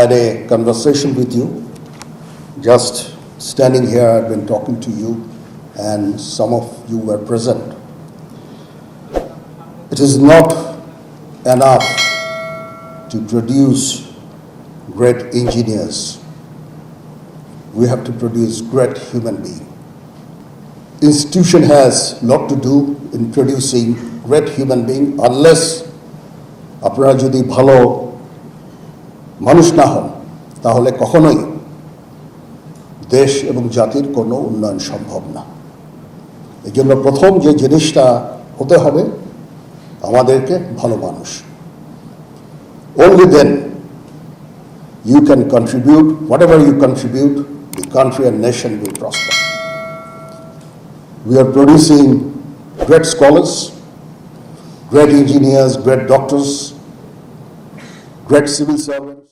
had a conversation with you. Just standing here, I've been talking to you, and some of you were present. It is not enough to produce great engineers. We have to produce great human beings. Institution has a lot to do in producing great human being. Unless আপনারা যদি ভালো মানুষ না হন, তাহলে কখনোই দেশ এবং জাতির কোনো উন্নয়ন সম্ভব না। এই জন্য প্রথম যে জিনিসটা হতে হবে, আমাদেরকে ভালো মানুষ। Only then you can contribute, whatever you contribute, the country and nation will prosper. We are producing great scholars, great engineers, great doctors, great civil servants.